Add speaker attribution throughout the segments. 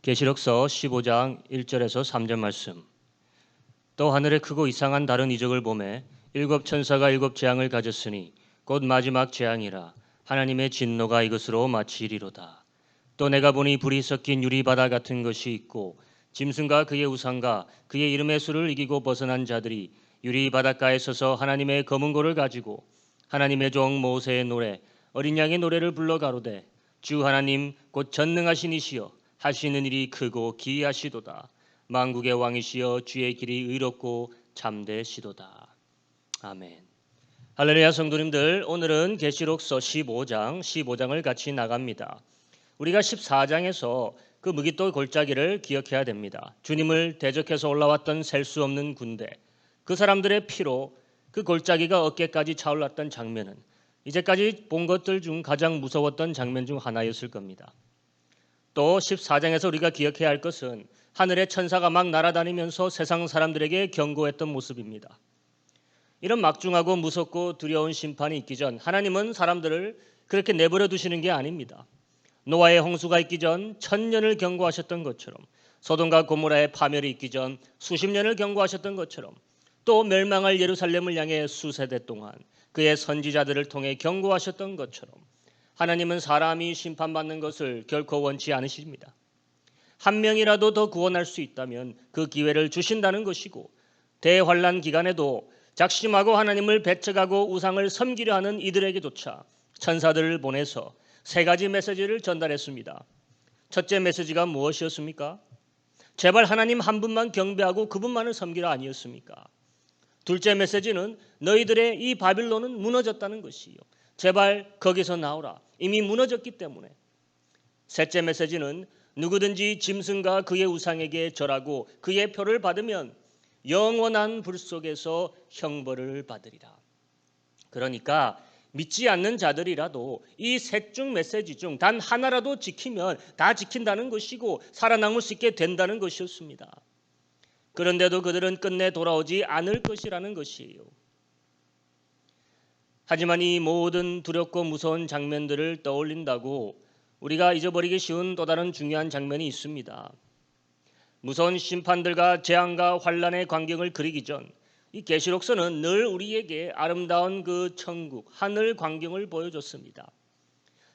Speaker 1: 계시록서 15장 1절에서 3절 말씀. 또 하늘에 크고 이상한 다른 이적을 보매 일곱 천사가 일곱 재앙을 가졌으니 곧 마지막 재앙이라. 하나님의 진노가 이것으로 마치리로다. 또 내가 보니 불이 섞인 유리바다 같은 것이 있고 짐승과 그의 우상과 그의 이름의 수를 이기고 벗어난 자들이 유리바닷가에 서서 하나님의 검은 고를 가지고 하나님의 종 모세의 노래 어린 양의 노래를 불러 가로되 주 하나님 곧 전능하신 이시여 하시는 일이 크고 기이하시도다. 만국의 왕이시여 주의 길이 의롭고 참되시도다. 아멘. 할렐루야. 성도님들, 오늘은 계시록서 15장을 같이 나갑니다. 우리가 14장에서 그 무기또 골짜기를 기억해야 됩니다. 주님을 대적해서 올라왔던 셀 수 없는 군대, 그 사람들의 피로 그 골짜기가 어깨까지 차올랐던 장면은 이제까지 본 것들 중 가장 무서웠던 장면 중 하나였을 겁니다. 또 14장에서 우리가 기억해야 할 것은 하늘의 천사가 막 날아다니면서 세상 사람들에게 경고했던 모습입니다. 이런 막중하고 무섭고 두려운 심판이 있기 전 하나님은 사람들을 그렇게 내버려 두시는 게 아닙니다. 노아의 홍수가 있기 전 1000년을 경고하셨던 것처럼, 소돔과 고모라의 파멸이 있기 전 수십 년을 경고하셨던 것처럼, 또 멸망할 예루살렘을 향해 수세대 동안 그의 선지자들을 통해 경고하셨던 것처럼 하나님은 사람이 심판받는 것을 결코 원치 않으십니다. 한 명이라도 더 구원할 수 있다면 그 기회를 주신다는 것이고, 대환란 기간에도 작심하고 하나님을 배척하고 우상을 섬기려 하는 이들에게조차 천사들을 보내서 세 가지 메시지를 전달했습니다. 첫째 메시지가 무엇이었습니까? 제발 하나님 한 분만 경배하고 그분만을 섬기라 아니었습니까? 둘째 메시지는 너희들의 이 바빌론은 무너졌다는 것이요, 제발 거기서 나오라. 이미 무너졌기 때문에. 셋째 메시지는 누구든지 짐승과 그의 우상에게 절하고 그의 표를 받으면 영원한 불 속에서 형벌을 받으리라. 그러니까 믿지 않는 자들이라도 이 셋 중 메시지 중 단 하나라도 지키면 다 지킨다는 것이고 살아남을 수 있게 된다는 것이었습니다. 그런데도 그들은 끝내 돌아오지 않을 것이라는 것이에요. 하지만 이 모든 두렵고 무서운 장면들을 떠올린다고 우리가 잊어버리기 쉬운 또 다른 중요한 장면이 있습니다. 무서운 심판들과 재앙과 환란의 광경을 그리기 전 이 계시록서는 늘 우리에게 아름다운 그 천국, 하늘 광경을 보여줬습니다.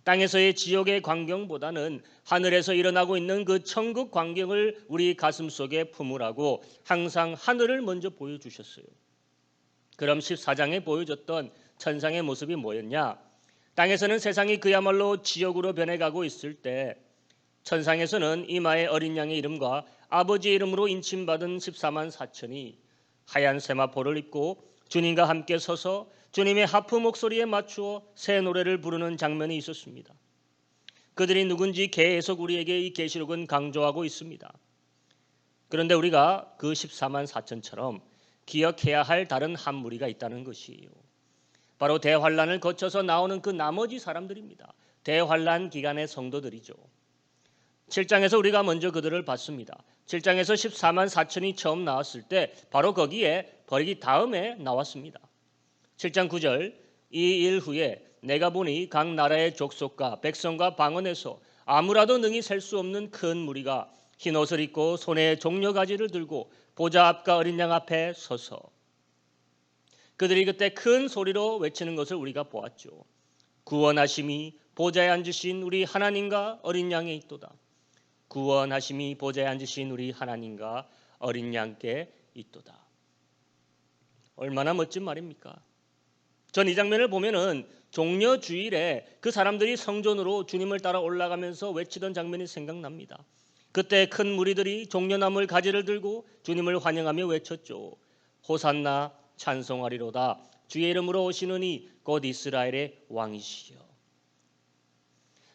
Speaker 1: 땅에서의 지옥의 광경보다는 하늘에서 일어나고 있는 그 천국 광경을 우리 가슴 속에 품으라고 항상 하늘을 먼저 보여주셨어요. 그럼 14장에 보여줬던 천상의 모습이 뭐였냐? 땅에서는 세상이 그야말로 지옥으로 변해가고 있을 때 천상에서는 이마에 어린 양의 이름과 아버지의 이름으로 인침받은 14만 4천이 하얀 세마포를 입고 주님과 함께 서서 주님의 하프 목소리에 맞추어 새 노래를 부르는 장면이 있었습니다. 그들이 누군지 계속 우리에게 이 계시록은 강조하고 있습니다. 그런데 우리가 그 14만 4천처럼 기억해야 할 다른 한 무리가 있다는 것이에요. 바로 대환란을 거쳐서 나오는 그 나머지 사람들입니다. 대환란 기간의 성도들이죠. 7장에서 우리가 먼저 그들을 봤습니다. 7장에서 14만 4천이 처음 나왔을 때 바로 거기에 버리기 다음에 나왔습니다. 7장 9절, 이 일 후에 내가 보니 각 나라의 족속과 백성과 방언에서 아무라도 능히 셀 수 없는 큰 무리가 흰 옷을 입고 손에 종려가지를 들고 보좌 앞과 어린 양 앞에 서서, 그들이 그때 큰 소리로 외치는 것을 우리가 보았죠. 구원하심이 보좌에 앉으신 우리 하나님과 어린 양에 있도다. 구원하심이 보좌에 앉으신 우리 하나님과 어린 양께 있도다. 얼마나 멋진 말입니까? 전 이 장면을 보면은 종려 주일에 그 사람들이 성전으로 주님을 따라 올라가면서 외치던 장면이 생각납니다. 그때 큰 무리들이 종려나물 가지를 들고 주님을 환영하며 외쳤죠. 호산나 찬송하리로다. 주의 이름으로 오시는 이 곧 이스라엘의 왕이시여.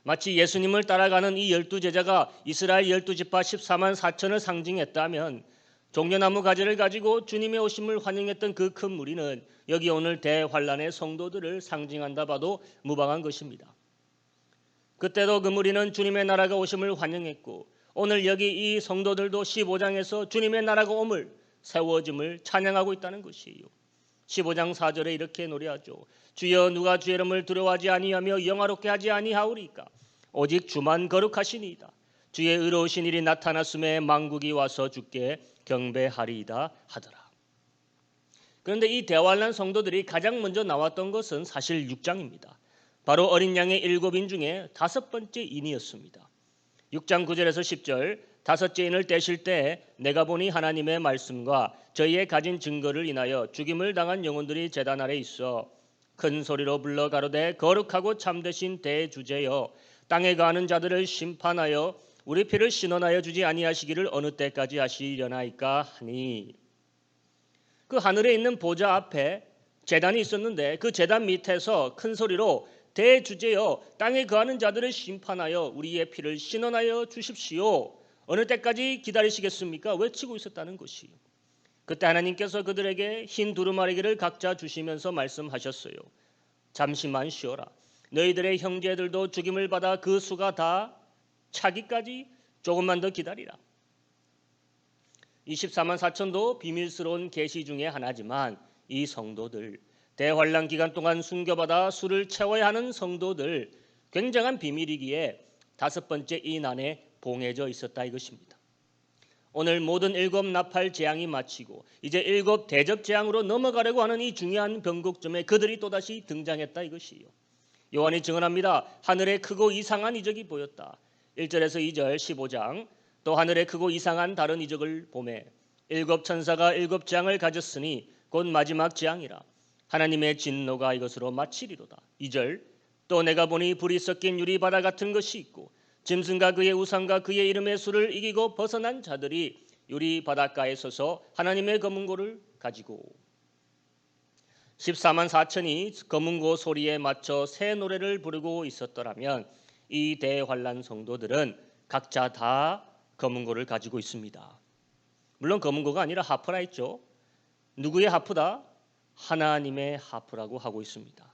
Speaker 1: 마치 예수님을 따라가는 이 12제자가 이스라엘 12지파 14만 4천을 상징했다면, 종려나무 가지를 가지고 주님의 오심을 환영했던 그 큰 무리는 여기 오늘 대환란의 성도들을 상징한다 봐도 무방한 것입니다. 그때도 그 무리는 주님의 나라가 오심을 환영했고, 오늘 여기 이 성도들도 15장에서 주님의 나라가 오물, 세워짐을 찬양하고 있다는 것이에요. 15장 4절에 이렇게 노래하죠. 주여 누가 주의 이름을 두려워하지 아니하며 영화롭게 하지 아니하오리까? 오직 주만 거룩하시니이다. 주의 의로우신 일이 나타났음에 만국이 와서 주께 경배하리이다 하더라. 그런데 이 대환란 성도들이 가장 먼저 나왔던 것은 사실 6장입니다. 바로 어린 양의 7인 중에 5번째 인이었습니다. 6장 9절에서 10절, 다섯째 인을 떼실 때 내가 보니 하나님의 말씀과 저희의 가진 증거를 인하여 죽임을 당한 영혼들이 제단 아래 있어 큰 소리로 불러 가로되 거룩하고 참되신 대주제여 땅에 거하는 자들을 심판하여 우리 피를 신원하여 주지 아니하시기를 어느 때까지 하시려나이까 하니. 그 하늘에 있는 보좌 앞에 제단이 있었는데 그 제단 밑에서 큰 소리로 대주제여 땅에 거하는 자들을 심판하여 우리의 피를 신원하여 주십시오. 어느 때까지 기다리시겠습니까? 외치고 있었다는 것이. 그때 하나님께서 그들에게 흰 두루마리기를 각자 주시면서 말씀하셨어요. 잠시만 쉬어라. 너희들의 형제들도 죽임을 받아 그 수가 다 차기까지 조금만 더 기다리라. 24만 4천도 비밀스러운 계시 중에 하나지만 이 성도들, 대환란 기간 동안 순교받아 수를 채워야 하는 성도들, 굉장한 비밀이기에 5번째 인 안에 봉해져 있었다 이것입니다. 오늘 모든 7 나팔 재앙이 마치고 이제 7 대접 재앙으로 넘어가려고 하는 이 중요한 변곡점에 그들이 또다시 등장했다 이것이요. 요한이 증언합니다. 하늘에 크고 이상한 이적이 보였다. 1절에서 2절 15장. 또 하늘에 크고 이상한 다른 이적을 보매 7 천사가 7 재앙을 가졌으니 곧 마지막 재앙이라. 하나님의 진노가 이것으로 마치리로다. 2절. 또 내가 보니 불이 섞인 유리바다 같은 것이 있고 짐승과 그의 우상과 그의 이름의 수를 이기고 벗어난 자들이 유리 바닷가에 서서 하나님의 검은고를 가지고 14만 4천이 검은고 소리에 맞춰 새 노래를 부르고 있었더라면 이 대환란 성도들은 각자 다 검은고를 가지고 있습니다. 물론 검은고가 아니라 하프라 했죠. 누구의 하프다? 하나님의 하프라고 하고 있습니다.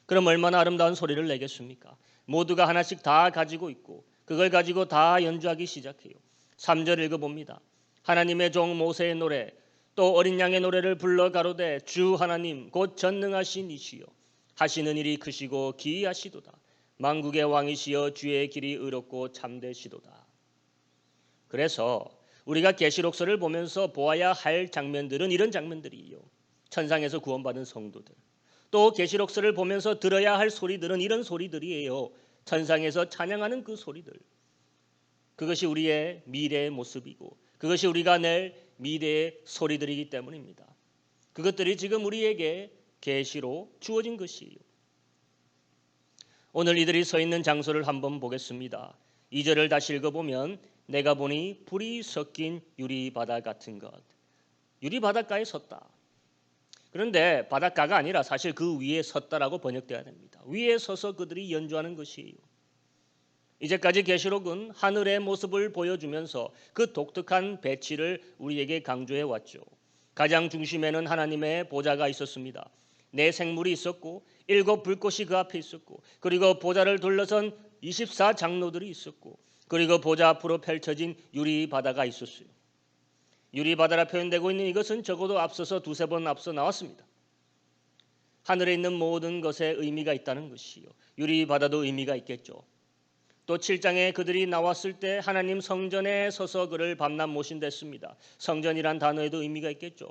Speaker 1: 그럼 얼마나 아름다운 소리를 내겠습니까? 모두가 하나씩 다 가지고 있고 그걸 가지고 다 연주하기 시작해요. 3절 읽어봅니다. 하나님의 종 모세의 노래 또 어린 양의 노래를 불러 가로되 주 하나님 곧 전능하신 이시여 하시는 일이 크시고 기이하시도다. 만국의 왕이시여 주의 길이 의롭고 참되시도다. 그래서 우리가 계시록서를 보면서 보아야 할 장면들은 이런 장면들이에요. 천상에서 구원받은 성도들. 또 계시록서를 보면서 들어야 할 소리들은 이런 소리들이에요. 천상에서 찬양하는 그 소리들. 그것이 우리의 미래의 모습이고 그것이 우리가 낼 미래의 소리들이기 때문입니다. 그것들이 지금 우리에게 계시로 주어진 것이에요. 오늘 이들이 서 있는 장소를 한번 보겠습니다. 2절을 다시 읽어보면 내가 보니 불이 섞인 유리바다 같은 것. 유리바닷가에 섰다. 그런데 바닷가가 아니라 사실 그 위에 섰다라고 번역되어야 됩니다. 위에 서서 그들이 연주하는 것이에요. 이제까지 계시록은 하늘의 모습을 보여주면서 그 독특한 배치를 우리에게 강조해 왔죠. 가장 중심에는 하나님의 보좌가 있었습니다. 네 생물이 있었고 7 불꽃이 그 앞에 있었고 그리고 보좌를 둘러선 24장로들이 있었고 그리고 보좌 앞으로 펼쳐진 유리바다가 있었어요. 유리바다라 표현되고 있는 이것은 적어도 앞서서 2-3번 앞서 나왔습니다. 하늘에 있는 모든 것에 의미가 있다는 것이요. 유리바다도 의미가 있겠죠. 또 7장에 그들이 나왔을 때 하나님 성전에 서서 그를 밤낮 모신댔습니다. 성전이란 단어에도 의미가 있겠죠.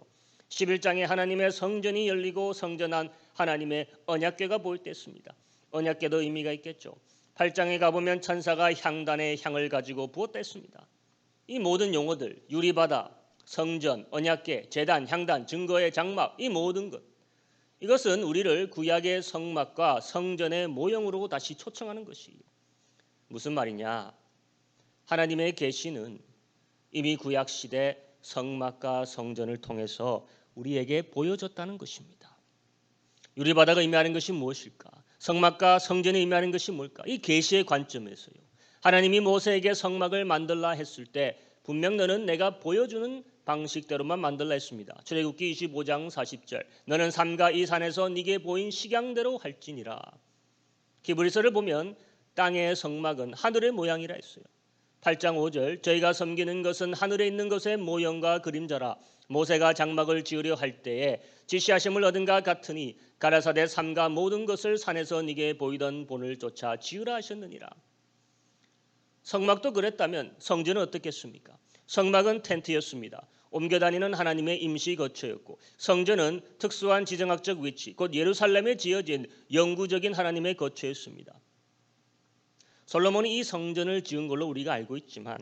Speaker 1: 11장에 하나님의 성전이 열리고 성전 안 하나님의 언약궤가 보일 때였습니다. 언약궤도 의미가 있겠죠. 8장에 가보면 천사가 향단에 향을 가지고 부었댔습니다. 이 모든 용어들, 유리바다, 성전, 언약궤, 제단, 향단, 증거의 장막, 이 모든 것, 이것은 우리를 구약의 성막과 성전의 모형으로 다시 초청하는 것이에요. 무슨 말이냐? 하나님의 계시는 이미 구약시대 성막과 성전을 통해서 우리에게 보여졌다는 것입니다. 유리바다가 의미하는 것이 무엇일까? 성막과 성전이 의미하는 것이 뭘까? 이 계시의 관점에서요. 하나님이 모세에게 성막을 만들라 했을 때 분명 너는 내가 보여주는 방식대로만 만들라 했습니다. 출애굽기 25장 40절 너는 삼가 이 산에서 네게 보인 식양대로 할지니라. 히브리서를 보면 땅의 성막은 하늘의 모양이라 했어요. 8장 5절 저희가 섬기는 것은 하늘에 있는 것의 모형과 그림자라. 모세가 장막을 지으려 할 때에 지시하심을 얻은 것 같으니 가라사대 삼가 모든 것을 산에서 네게 보이던 본을 쫓아 지으라 하셨느니라. 성막도 그랬다면 성전은 어떻겠습니까? 성막은 텐트였습니다. 옮겨 다니는 하나님의 임시 거처였고 성전은 특수한 지정학적 위치, 곧 예루살렘에 지어진 영구적인 하나님의 거처였습니다. 솔로몬이 이 성전을 지은 걸로 우리가 알고 있지만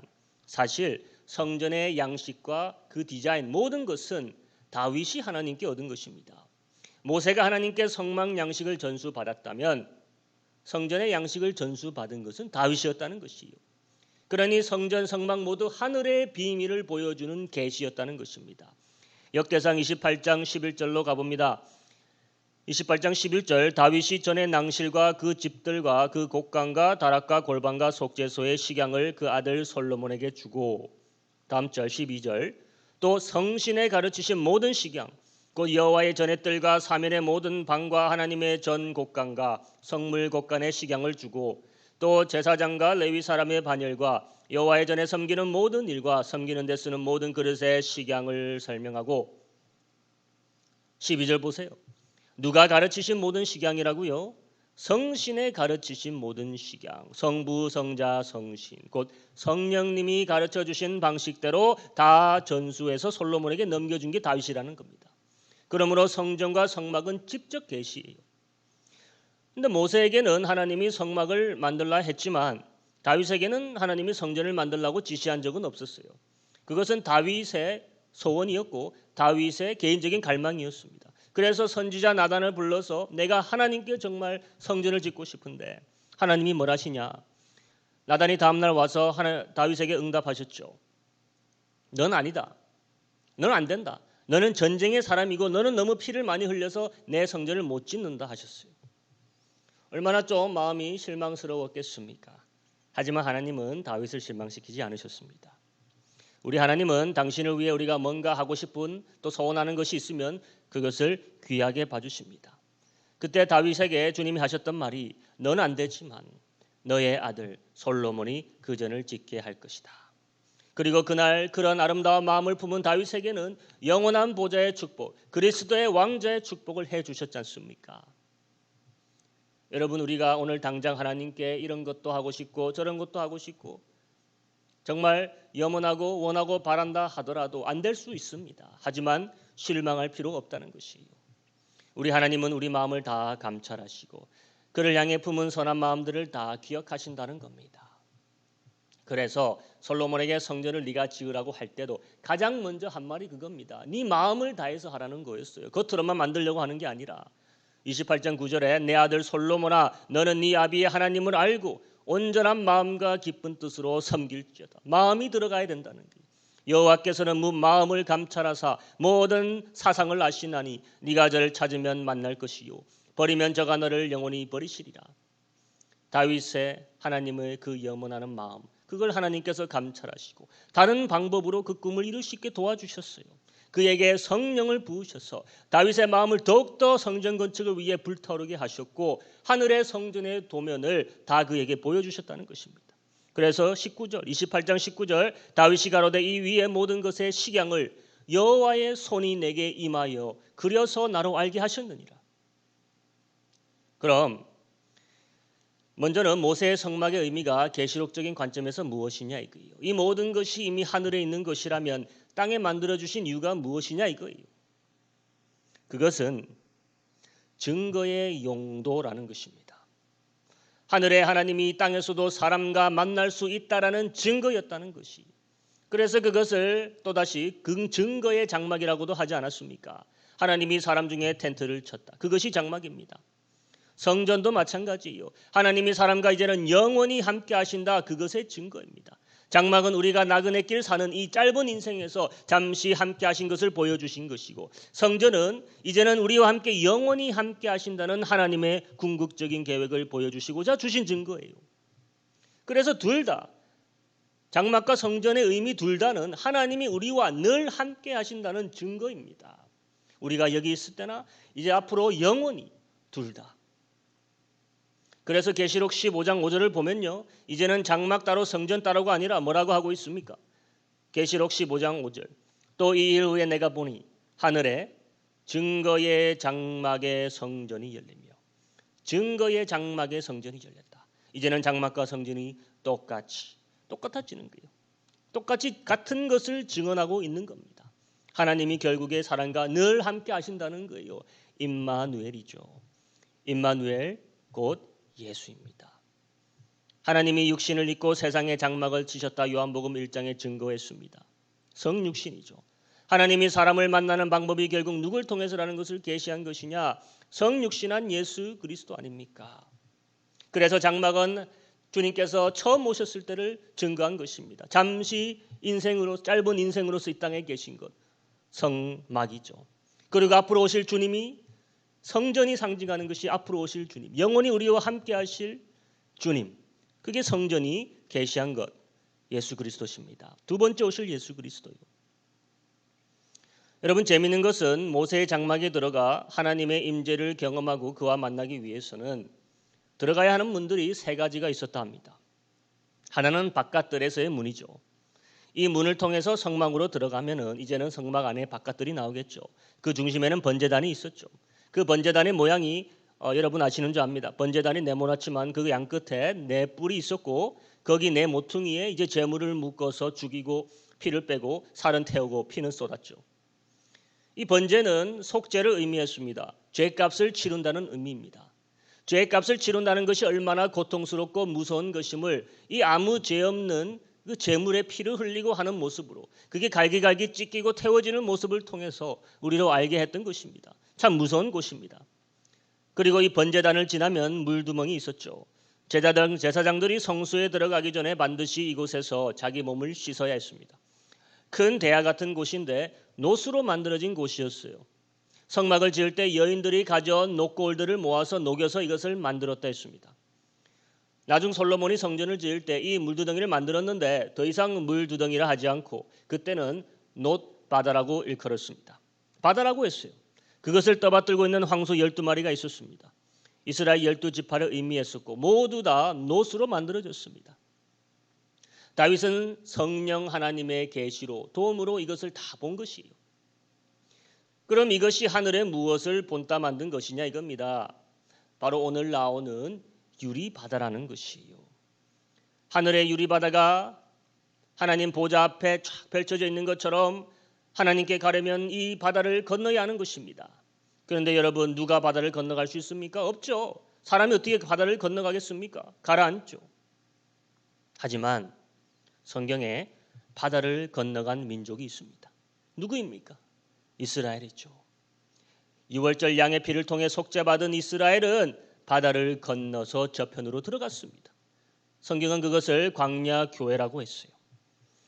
Speaker 1: 사실 성전의 양식과 그 디자인 모든 것은 다윗이 하나님께 얻은 것입니다. 모세가 하나님께 성막 양식을 전수받았다면 성전의 양식을 전수받은 것은 다윗이었다는 것이요. 그러니 성전 성막 모두 하늘의 비밀을 보여주는 계시였다는 것입니다. 역대상 28장 11절로 가봅니다. 28장 11절 다윗이 전에 낭실과 그 집들과 그 곡간과 다락과 골방과 속죄소의 식양을 그 아들 솔로몬에게 주고 다음 절 12절 또 성신의 가르치신 모든 식양 곧 여호와의 전의 뜰과 사면의 모든 방과 하나님의 전 곡간과 성물 곡간의 식양을 주고 또 제사장과 레위 사람의 반열과 여호와의 전에 섬기는 모든 일과 섬기는 데 쓰는 모든 그릇의 식양을 설명하고 12절 보세요. 누가 가르치신 모든 식양이라고요? 성신의 가르치신 모든 식양, 성부, 성자, 성신, 곧 성령님이 가르쳐 주신 방식대로 다 전수해서 솔로몬에게 넘겨준 게 다윗이라는 겁니다. 그러므로 성전과 성막은 직접 계시예요. 근데 모세에게는 하나님이 성막을 만들라 했지만 다윗에게는 하나님이 성전을 만들라고 지시한 적은 없었어요. 그것은 다윗의 소원이었고 다윗의 개인적인 갈망이었습니다. 그래서 선지자 나단을 불러서 내가 하나님께 정말 성전을 짓고 싶은데 하나님이 뭘 하시냐? 나단이 다음날 와서 다윗에게 응답하셨죠. 넌 아니다. 넌 안 된다. 너는 전쟁의 사람이고 너는 너무 피를 많이 흘려서 내 성전을 못 짓는다 하셨어요. 얼마나 좀 마음이 실망스러웠겠습니까? 하지만 하나님은 다윗을 실망시키지 않으셨습니다. 우리 하나님은 당신을 위해 우리가 뭔가 하고 싶은 또 소원하는 것이 있으면 그것을 귀하게 봐주십니다. 그때 다윗에게 주님이 하셨던 말이 너는 안 되지만 너의 아들 솔로몬이 그 전을 짓게 할 것이다. 그리고 그날 그런 아름다운 마음을 품은 다윗에게는 영원한 보좌의 축복, 그리스도의 왕자의 축복을 해주셨지 않습니까? 여러분 우리가 오늘 당장 하나님께 이런 것도 하고 싶고 저런 것도 하고 싶고 정말 염원하고 원하고 바란다 하더라도 안 될 수 있습니다. 하지만 실망할 필요가 없다는 것이에요. 우리 하나님은 우리 마음을 다 감찰하시고 그를 향해 품은 선한 마음들을 다 기억하신다는 겁니다. 그래서 솔로몬에게 성전을 네가 지으라고 할 때도 가장 먼저 한 말이 그겁니다. 네 마음을 다해서 하라는 거였어요. 겉으로만 만들려고 하는 게 아니라 28장 9절에 내 아들 솔로몬아 너는 네 아비의 하나님을 알고 온전한 마음과 기쁜 뜻으로 섬길지어다. 마음이 들어가야 된다는 거예요. 여호와께서는 마음을 감찰하사 모든 사상을 아시나니 네가 저를 찾으면 만날 것이요 버리면 저가 너를 영원히 버리시리라. 다윗의 하나님의 그 염원하는 마음 그걸 하나님께서 감찰하시고 다른 방법으로 그 꿈을 이룰 수 있게 도와주셨어요. 그에게 성령을 부으셔서 다윗의 마음을 더욱더 성전 건축을 위해 불타오르게 하셨고 하늘의 성전의 도면을 다 그에게 보여주셨다는 것입니다. 그래서 19절 28장 19절 다윗이 가로되 이 위의 모든 것의 식양을 여호와의 손이 내게 임하여 그려서 나로 알게 하셨느니라. 그럼 먼저는 모세의 성막의 의미가 계시록적인 관점에서 무엇이냐 이거예요. 이 모든 것이 이미 하늘에 있는 것이라면 땅에 만들어주신 이유가 무엇이냐 이거예요. 그것은 증거의 용도라는 것입니다. 하늘에 하나님이 땅에서도 사람과 만날 수 있다라는 증거였다는 것이. 그래서 그것을 또다시 그 증거의 장막이라고도 하지 않았습니까? 하나님이 사람 중에 텐트를 쳤다. 그것이 장막입니다. 성전도 마찬가지예요. 하나님이 사람과 이제는 영원히 함께 하신다. 그것의 증거입니다. 장막은 우리가 나그네 길 사는 이 짧은 인생에서 잠시 함께 하신 것을 보여주신 것이고 성전은 이제는 우리와 함께 영원히 함께 하신다는 하나님의 궁극적인 계획을 보여주시고자 주신 증거예요. 그래서 둘 다 장막과 성전의 의미 둘 다는 하나님이 우리와 늘 함께 하신다는 증거입니다. 우리가 여기 있을 때나 이제 앞으로 영원히 둘 다. 그래서 계시록 15장 5절을 보면요. 이제는 장막 따로 성전 따로가 아니라 뭐라고 하고 있습니까? 계시록 15장 5절. 또 이 일 후에 내가 보니 하늘에 증거의 장막의 성전이 열리며 증거의 장막의 성전이 열렸다. 이제는 장막과 성전이 똑같이 똑같아지는 거예요. 똑같이 같은 것을 증언하고 있는 겁니다. 하나님이 결국에 사람과 늘 함께 하신다는 거예요. 임마누엘이죠. 임마누엘 곧 예수입니다. 하나님이 육신을 입고 세상에 장막을 치셨다. 요한복음 1장에 증거했습니다. 성육신이죠. 하나님이 사람을 만나는 방법이 결국 누굴 통해서라는 것을 계시한 것이냐? 성육신한 예수 그리스도 아닙니까? 그래서 장막은 주님께서 처음 오셨을 때를 증거한 것입니다. 잠시 짧은 인생으로서 이 땅에 계신 것, 성막이죠. 그리고 앞으로 오실 주님이 성전이 상징하는 것이 앞으로 오실 주님, 영원히 우리와 함께 하실 주님, 그게 성전이 계시한 것, 예수 그리스도십니다. 두 번째 오실 예수 그리스도요. 여러분, 재미있는 것은 모세의 장막에 들어가 하나님의 임재를 경험하고 그와 만나기 위해서는 들어가야 하는 문들이 세 가지가 있었다 합니다. 하나는 바깥들에서의 문이죠. 이 문을 통해서 성막으로 들어가면은 이제는 성막 안에 바깥들이 나오겠죠. 그 중심에는 번제단이 있었죠. 그 번제단의 모양이 여러분 아시는 줄 압니다. 번제단이 네모났지만 그 양 끝에 네 뿔이 있었고 거기 네 모퉁이에 이제 제물을 묶어서 죽이고 피를 빼고 살은 태우고 피는 쏟았죠. 이 번제는 속죄를 의미했습니다. 죄값을 치른다는 의미입니다. 죄값을 치른다는 것이 얼마나 고통스럽고 무서운 것임을 이 아무 죄 없는 그 제물의 피를 흘리고 하는 모습으로, 그게 갈기갈기 찢기고 태워지는 모습을 통해서 우리로 알게 했던 것입니다. 참 무서운 곳입니다. 그리고 이 번제단을 지나면 물두멍이 있었죠. 제사장들이 성소에 들어가기 전에 반드시 이곳에서 자기 몸을 씻어야 했습니다. 큰 대야 같은 곳인데 노수로 만들어진 곳이었어요. 성막을 지을 때 여인들이 가져온 녹골들을 모아서 녹여서 이것을 만들었다 했습니다. 나중 솔로몬이 성전을 지을 때 이 물두덩이를 만들었는데 더 이상 물두덩이라 하지 않고 그때는 놋바다라고 일컬었습니다. 바다라고 했어요. 그것을 떠받들고 있는 황소 12마리가 있었습니다. 이스라엘 12지파를 의미했었고 모두 다 놋으로 만들어졌습니다. 다윗은 성령 하나님의 계시로 도움으로 이것을 다 본 것이에요. 그럼 이것이 하늘에 무엇을 본따 만든 것이냐 이겁니다. 바로 오늘 나오는 유리바다라는 것이에요. 하늘의 유리바다가 하나님 보좌 앞에 쫙 펼쳐져 있는 것처럼 하나님께 가려면 이 바다를 건너야 하는 것입니다. 그런데 여러분, 누가 바다를 건너갈 수 있습니까? 없죠. 사람이 어떻게 바다를 건너가겠습니까? 가라앉죠. 하지만 성경에 바다를 건너간 민족이 있습니다. 누구입니까? 이스라엘이죠. 유월절 양의 피를 통해 속죄받은 이스라엘은 바다를 건너서 저편으로 들어갔습니다. 성경은 그것을 광야 교회라고 했어요.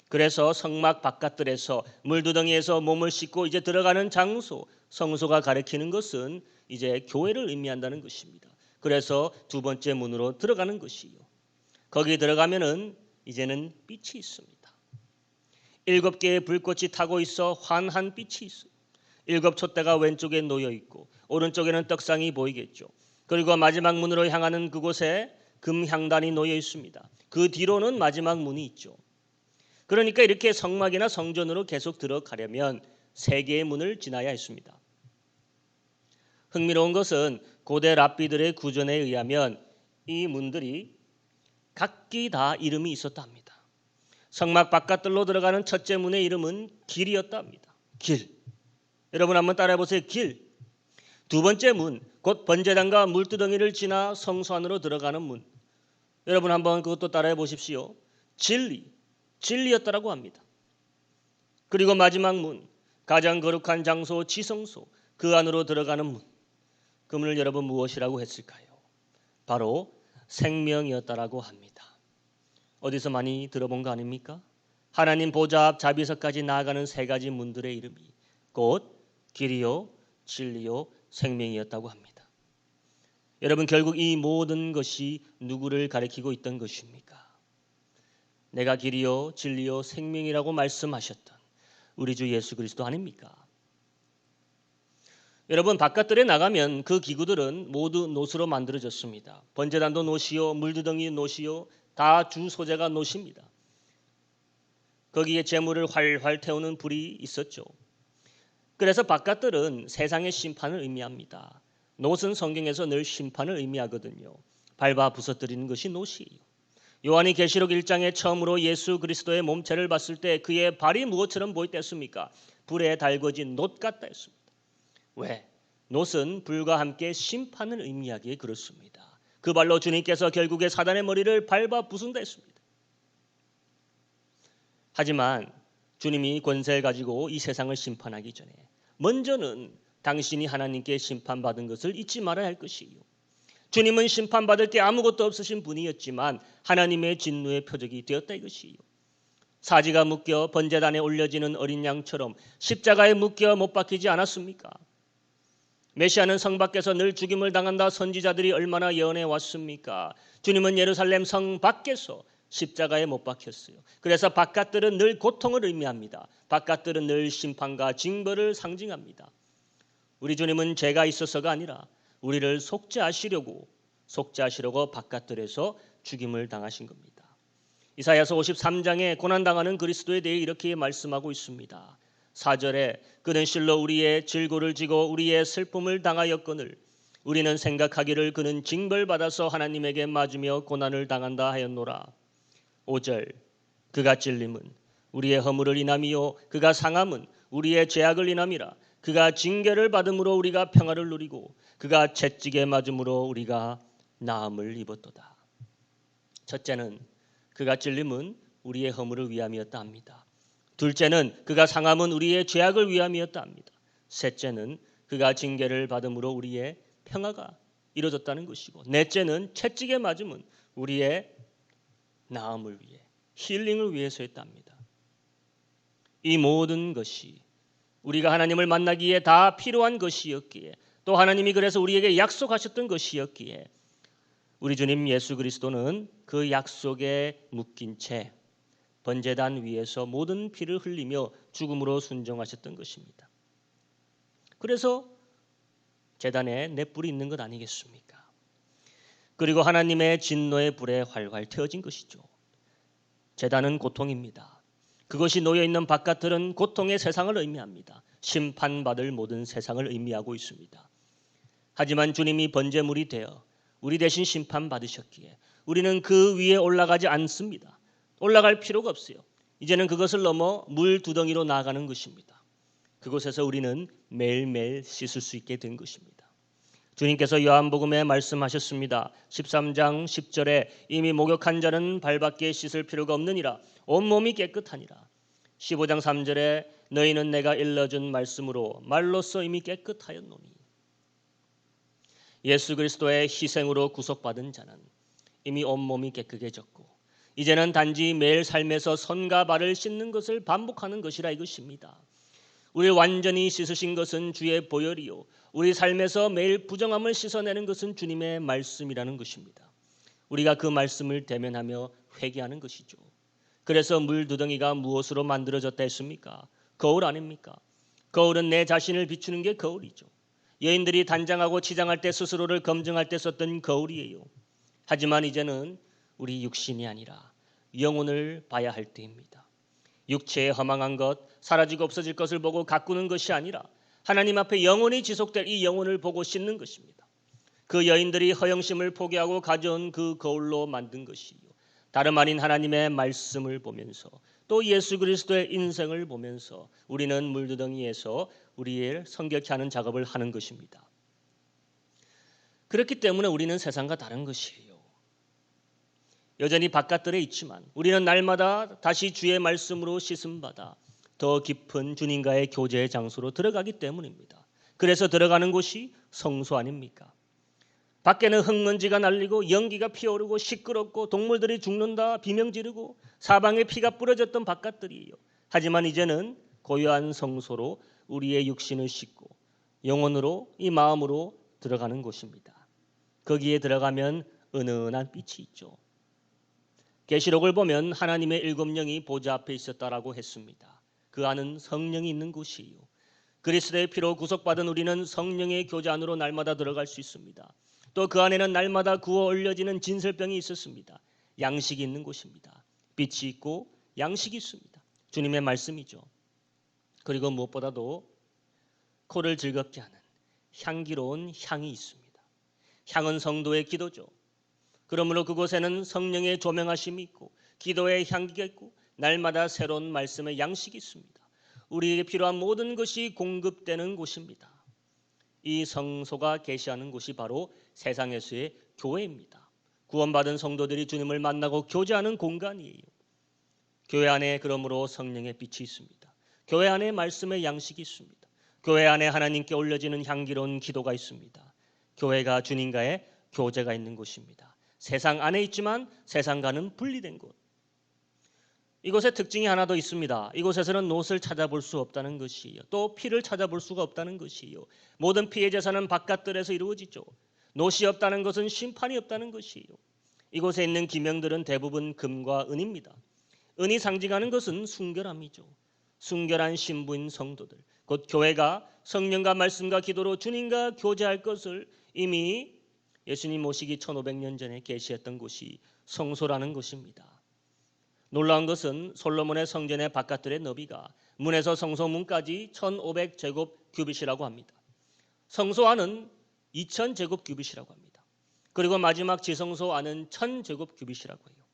Speaker 1: 그래서 성막 바깥들에서 물두덩이에서 몸을 씻고 이제 들어가는 장소, 성소가 가리키는 것은 이제 교회를 의미한다는 것입니다. 그래서 두 번째 문으로 들어가는 것이요. 거기 들어가면은 이제는 빛이 있습니다. 7개의 불꽃이 타고 있어 환한 빛이 있어요. 7 촛대가 왼쪽에 놓여 있고 오른쪽에는 떡상이 보이겠죠. 그리고 마지막 문으로 향하는 그곳에 금향단이 놓여 있습니다. 그 뒤로는 마지막 문이 있죠. 그러니까 이렇게 성막이나 성전으로 계속 들어가려면 3개의 문을 지나야 했습니다. 흥미로운 것은 고대 랍비들의 구전에 의하면 이 문들이 각기 다 이름이 있었다 합니다. 성막 바깥들로 들어가는 첫째 문의 이름은 길이었다 합니다. 길. 여러분 한번 따라해 보세요. 길. 두 번째 문, 곧 번제단과 물두덩이를 지나 성소 안으로 들어가는 문. 여러분 한번 그것도 따라해 보십시오. 진리. 진리였다라고 합니다. 그리고 마지막 문, 가장 거룩한 장소 지성소, 그 안으로 들어가는 문. 그 문을 여러분 무엇이라고 했을까요? 바로 생명이었다라고 합니다. 어디서 많이 들어본 거 아닙니까? 하나님 보좌 앞 자비석까지 나아가는 3가지 문들의 이름이 곧 길이요, 진리요, 생명이었다고 합니다. 여러분, 결국 이 모든 것이 누구를 가리키고 있던 것입니까? 내가 길이요, 진리요, 생명이라고 말씀하셨던 우리 주 예수 그리스도 아닙니까? 여러분, 바깥들에 나가면 그 기구들은 모두 놋으로 만들어졌습니다. 번제단도 놋이요, 물두덩이 놋이요, 다 주 소재가 놋입니다. 거기에 재물을 활활 태우는 불이 있었죠. 그래서 바깥들은 세상의 심판을 의미합니다. 놋은 성경에서 늘 심판을 의미하거든요. 밟아 부서뜨리는 것이 놋이에요. 요한이 계시록 1장에 처음으로 예수 그리스도의 몸체를 봤을 때 그의 발이 무엇처럼 보였다 했습니까? 불에 달궈진 놋 같다 했습니다. 왜? 놋은 불과 함께 심판을 의미하기에 그렇습니다. 그 발로 주님께서 결국에 사단의 머리를 밟아 부순다 했습니다. 하지만 주님이 권세를 가지고 이 세상을 심판하기 전에 먼저는 당신이 하나님께 심판받은 것을 잊지 말아야 할 것이에요. 주님은 심판받을 게 아무것도 없으신 분이었지만 하나님의 진노의 표적이 되었다 이것이에요. 사지가 묶여 번제단에 올려지는 어린 양처럼 십자가에 묶여 못 박히지 않았습니까? 메시아는 성 밖에서 늘 죽임을 당한다 선지자들이 얼마나 예언해 왔습니까? 주님은 예루살렘 성 밖에서 십자가에 못 박혔어요. 그래서 바깥들은 늘 고통을 의미합니다. 바깥들은 늘 심판과 징벌을 상징합니다. 우리 주님은 죄가 있어서가 아니라 우리를 속죄하시려고 바깥들에서 죽임을 당하신 겁니다. 이사야서 53장에 고난당하는 그리스도에 대해 이렇게 말씀하고 있습니다. 4절에 그는 실로 우리의 질고를 지고 우리의 슬픔을 당하였거늘 우리는 생각하기를 그는 징벌받아서 하나님에게 맞으며 고난을 당한다 하였노라. 5절 그가 찔림은 우리의 허물을 인함이요 그가 상함은 우리의 죄악을 인함이라. 그가 징계를 받음으로 우리가 평화를 누리고 그가 채찍에 맞음으로 우리가 나음을 입었도다. 첫째는 그가 찔림은 우리의 허물을 위함이었다 합니다. 둘째는 그가 상함은 우리의 죄악을 위함이었다 합니다. 셋째는 그가 징계를 받음으로 우리의 평화가 이루어졌다는 것이고 넷째는 채찍에 맞음은 우리의 나음을 위해 힐링을 위해서였다 합니다. 이 모든 것이 우리가 하나님을 만나기에 다 필요한 것이었기에 또 하나님이 그래서 우리에게 약속하셨던 것이었기에 우리 주님 예수 그리스도는 그 약속에 묶인 채 번제단 위에서 모든 피를 흘리며 죽음으로 순종하셨던 것입니다. 그래서 제단에 넷불이 있는 것 아니겠습니까? 그리고 하나님의 진노의 불에 활활 태워진 것이죠. 제단은 고통입니다. 그것이 놓여있는 바깥들은 고통의 세상을 의미합니다. 심판받을 모든 세상을 의미하고 있습니다. 하지만 주님이 번제물이 되어 우리 대신 심판받으셨기에 우리는 그 위에 올라가지 않습니다. 올라갈 필요가 없어요. 이제는 그것을 넘어 물 두덩이로 나아가는 것입니다. 그곳에서 우리는 매일매일 씻을 수 있게 된 것입니다. 주님께서 요한복음에 말씀하셨습니다. 13장 10절에 이미 목욕한 자는 발밖에 씻을 필요가 없느니라 온몸이 깨끗하니라. 15장 3절에 너희는 내가 일러준 말씀으로 말로써 이미 깨끗하였노니. 예수 그리스도의 희생으로 구속받은 자는 이미 온몸이 깨끗해졌고 이제는 단지 매일 삶에서 손과 발을 씻는 것을 반복하는 것이라 이것입니다. 우리를 완전히 씻으신 것은 주의 보혈이요 우리 삶에서 매일 부정함을 씻어내는 것은 주님의 말씀이라는 것입니다. 우리가 그 말씀을 대면하며 회개하는 것이죠. 그래서 물두덩이가 무엇으로 만들어졌다 했습니까? 거울 아닙니까? 거울은 내 자신을 비추는 게 거울이죠. 여인들이 단장하고 치장할 때 스스로를 검증할 때 썼던 거울이에요. 하지만 이제는 우리 육신이 아니라 영혼을 봐야 할 때입니다. 육체의 허망한 것, 사라지고 없어질 것을 보고 가꾸는 것이 아니라 하나님 앞에 영원히 지속될 이 영혼을 보고 씻는 것입니다. 그 여인들이 허영심을 포기하고 가져온 그 거울로 만든 것이요. 다름 아닌 하나님의 말씀을 보면서 또 예수 그리스도의 인생을 보면서 우리는 물두덩이에서 우리를 성결케 하는 작업을 하는 것입니다. 그렇기 때문에 우리는 세상과 다른 것이에요. 여전히 바깥들에 있지만 우리는 날마다 다시 주의 말씀으로 씻음받아 더 깊은 주님과의 교제의 장소로 들어가기 때문입니다. 그래서 들어가는 곳이 성소 아닙니까? 밖에는 흙먼지가 날리고 연기가 피어오르고 시끄럽고 동물들이 죽는다 비명 지르고 사방에 피가 뿌려졌던 바깥들이에요. 하지만 이제는 고요한 성소로 우리의 육신을 씻고 영혼으로 이 마음으로 들어가는 곳입니다. 거기에 들어가면 은은한 빛이 있죠. 계시록을 보면 하나님의 7영이 보좌 앞에 있었다라고 했습니다. 그 안은 성령이 있는 곳이에요. 그리스도의 피로 구속받은 우리는 성령의 교제 안으로 날마다 들어갈 수 있습니다. 또 그 안에는 날마다 구워 올려지는 진설병이 있었습니다. 양식이 있는 곳입니다. 빛이 있고 양식이 있습니다. 주님의 말씀이죠. 그리고 무엇보다도 코를 즐겁게 하는 향기로운 향이 있습니다. 향은 성도의 기도죠. 그러므로 그곳에는 성령의 조명하심이 있고 기도의 향기가 있고 날마다 새로운 말씀의 양식이 있습니다. 우리에게 필요한 모든 것이 공급되는 곳입니다. 이 성소가 계시하는 곳이 바로 세상에서의 교회입니다. 구원받은 성도들이 주님을 만나고 교제하는 공간이에요. 교회 안에 그러므로 성령의 빛이 있습니다. 교회 안에 말씀의 양식이 있습니다. 교회 안에 하나님께 올려지는 향기로운 기도가 있습니다. 교회가 주님과의 교제가 있는 곳입니다. 세상 안에 있지만 세상과는 분리된 곳. 이곳의 특징이 하나 더 있습니다. 이곳에서는 노릇을 찾아볼 수 없다는 것이요. 또 피를 찾아볼 수가 없다는 것이요. 모든 피의 제사는 바깥들에서 이루어지죠. 노릇이 없다는 것은 심판이 없다는 것이요. 이곳에 있는 기명들은 대부분 금과 은입니다. 은이 상징하는 것은 순결함이죠. 순결한 신부인 성도들, 곧 교회가 성령과 말씀과 기도로 주님과 교제할 것을 이미 예수님 오시기 1500년 전에 계시했던 곳이 성소라는 것입니다. 놀라운 것은 솔로몬의 성전의 바깥들의 너비가 문에서 성소문까지 1500제곱큐빗이라고 합니다. 성소 안은 2000제곱큐빗이라고 합니다. 그리고 마지막 지성소 안은 1000제곱큐빗이라고 해요.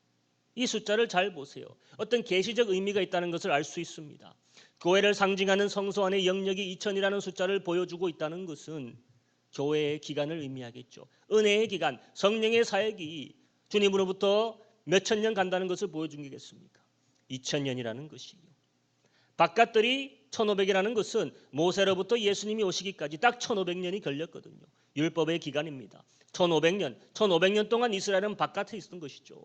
Speaker 1: 이 숫자를 잘 보세요. 어떤 계시적 의미가 있다는 것을 알 수 있습니다. 교회를 상징하는 성소 안의 영역이 2000이라는 숫자를 보여주고 있다는 것은 교회의 기간을 의미하겠죠. 은혜의 기간, 성령의 사역이 주님으로부터 몇천 년 간다는 것을 보여준 게겠습니까? 2000년이라는 것이요. 바깥들이 1500이라는 것은 모세로부터 예수님이 오시기까지 딱 1500년이 걸렸거든요. 율법의 기간입니다. 1500년 동안 이스라엘은 바깥에 있었던 것이죠.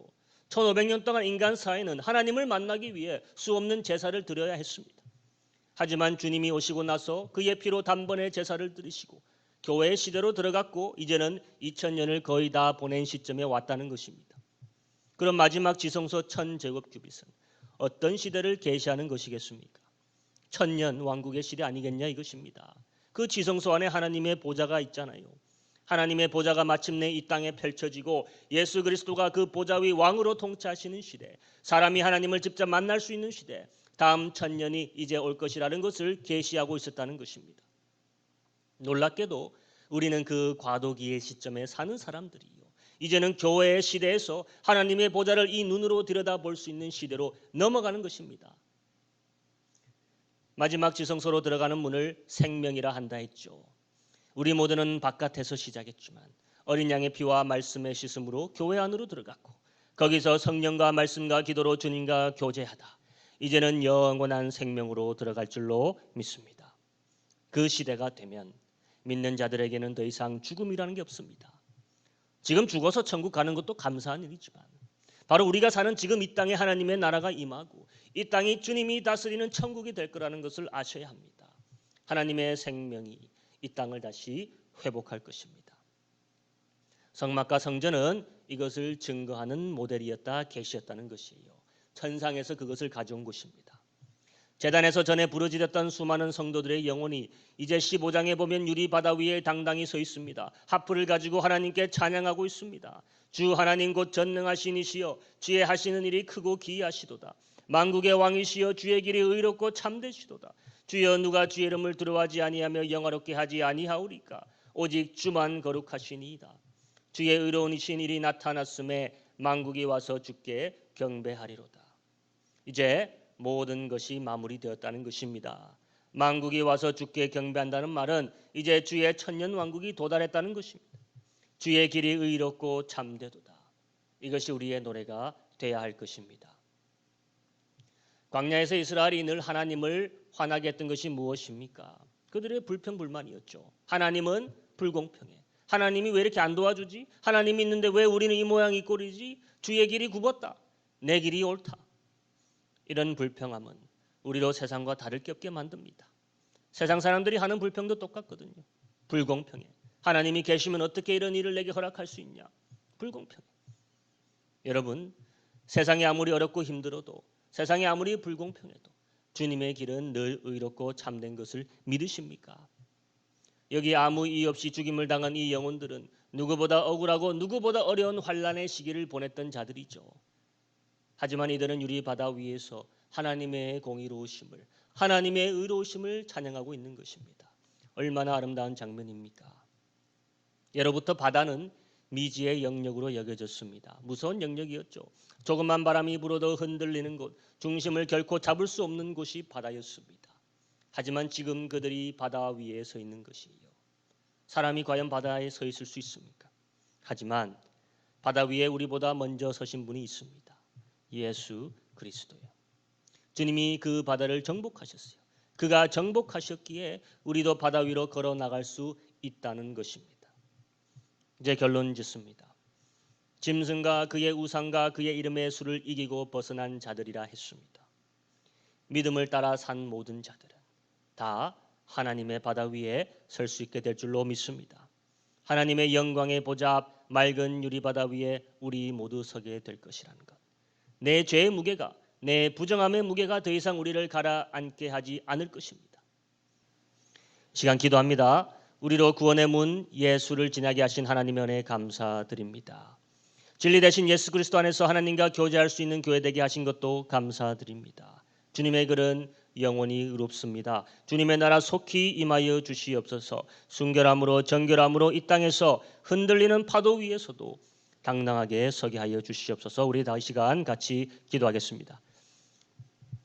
Speaker 1: 1500년 동안 인간 사회는 하나님을 만나기 위해 수없는 제사를 드려야 했습니다. 하지만 주님이 오시고 나서 그의 피로 단번에 제사를 드리시고 교회의 시대로 들어갔고 이제는 2000년을 거의 다 보낸 시점에 왔다는 것입니다. 그럼 마지막 지성소 1000제곱큐빗은 어떤 시대를 계시하는 것이겠습니까? 1000년 왕국의 시대 아니겠냐 이것입니다. 그 지성소 안에 하나님의 보좌가 있잖아요. 하나님의 보좌가 마침내 이 땅에 펼쳐지고 예수 그리스도가 그 보좌 위 왕으로 통치하시는 시대, 사람이 하나님을 직접 만날 수 있는 시대, 다음 1000년이 이제 올 것이라는 것을 계시하고 있었다는 것입니다. 놀랍게도 우리는 그 과도기의 시점에 사는 사람들이요. 이제는 교회의 시대에서 하나님의 보좌를 이 눈으로 들여다볼 수 있는 시대로 넘어가는 것입니다. 마지막 지성소로 들어가는 문을 생명이라 한다 했죠. 우리 모두는 바깥에서 시작했지만 어린 양의 피와 말씀의 씻음으로 교회 안으로 들어갔고 거기서 성령과 말씀과 기도로 주님과 교제하다 이제는 영원한 생명으로 들어갈 줄로 믿습니다. 그 시대가 되면 믿는 자들에게는 더 이상 죽음이라는 게 없습니다. 지금 죽어서 천국 가는 것도 감사한 일이지만 바로 우리가 사는 지금 이 땅에 하나님의 나라가 임하고 이 땅이 주님이 다스리는 천국이 될 거라는 것을 아셔야 합니다. 하나님의 생명이 이 땅을 다시 회복할 것입니다. 성막과 성전은 이것을 증거하는 모델이었다, 계시였다는 것이에요. 천상에서 그것을 가져온 것입니다. 제단에서 전에 부르짖었던 수많은 성도들의 영혼이 이제 15장에 보면 유리 바다 위에 당당히 서 있습니다. 하프를 가지고 하나님께 찬양하고 있습니다. 주 하나님 곧 전능하신 이시여 주의 하시는 일이 크고 기이하시도다. 만국의 왕이시여 주의 길이 의롭고 참되시도다. 주여 누가 주의 이름을 두려워하지 아니하며 영화롭게 하지 아니하오리까. 오직 주만 거룩하시니이다. 주의 의로운 이신 일이 나타났음에 만국이 와서 주께 경배하리로다. 이제 모든 것이 마무리되었다는 것입니다. 만국이 와서 주께 경배한다는 말은 이제 주의 천년 왕국이 도달했다는 것입니다. 주의 길이 의롭고 참되도다. 이것이 우리의 노래가 돼야 할 것입니다. 광야에서 이스라엘이 늘 하나님을 화나게 했던 것이 무엇입니까? 그들의 불평불만이었죠. 하나님은 불공평해. 하나님이 왜 이렇게 안 도와주지? 하나님이 있는데 왜 우리는 이 모양 이 꼴이지? 주의 길이 굽었다. 내 길이 옳다. 이런 불평함은 우리로 세상과 다를 게 없게 만듭니다. 세상 사람들이 하는 불평도 똑같거든요. 불공평해. 하나님이 계시면 어떻게 이런 일을 내게 허락할 수 있냐? 불공평해. 여러분, 세상이 아무리 어렵고 힘들어도 세상이 아무리 불공평해도 주님의 길은 늘 의롭고 참된 것을 믿으십니까? 여기 아무 이유 없이 죽임을 당한 이 영혼들은 누구보다 억울하고 누구보다 어려운 환난의 시기를 보냈던 자들이죠. 하지만 이들은 유리 바다 위에서 하나님의 공의로우심을, 하나님의 의로우심을 찬양하고 있는 것입니다. 얼마나 아름다운 장면입니까? 예로부터 바다는 미지의 영역으로 여겨졌습니다. 무서운 영역이었죠. 조금만 바람이 불어도 흔들리는 곳, 중심을 결코 잡을 수 없는 곳이 바다였습니다. 하지만 지금 그들이 바다 위에 서 있는 것이에요. 사람이 과연 바다에 서 있을 수 있습니까? 하지만 바다 위에 우리보다 먼저 서신 분이 있습니다. 예수 그리스도요. 주님이 그 바다를 정복하셨어요. 그가 정복하셨기에 우리도 바다 위로 걸어 나갈 수 있다는 것입니다. 이제 결론 짓습니다. 짐승과 그의 우상과 그의 이름의 수를 이기고 벗어난 자들이라 했습니다. 믿음을 따라 산 모든 자들은 다 하나님의 바다 위에 설 수 있게 될 줄로 믿습니다. 하나님의 영광의 보좌 맑은 유리바다 위에 우리 모두 서게 될 것이라는 것. 내 죄의 무게가, 내 부정함의 무게가 더 이상 우리를 가라앉게 하지 않을 것입니다. 시간 기도합니다. 우리로 구원의 문 예수를 지나게 하신 하나님의 은혜에 감사드립니다. 진리 대신 예수 그리스도 안에서 하나님과 교제할 수 있는 교회 되게 하신 것도 감사드립니다. 주님의 글은 영원히 의롭습니다. 주님의 나라 속히 임하여 주시옵소서. 순결함으로 정결함으로 이 땅에서 흔들리는 파도 위에서도 당당하게 서게 하여 주시옵소서. 우리 다시 시간 같이 기도하겠습니다.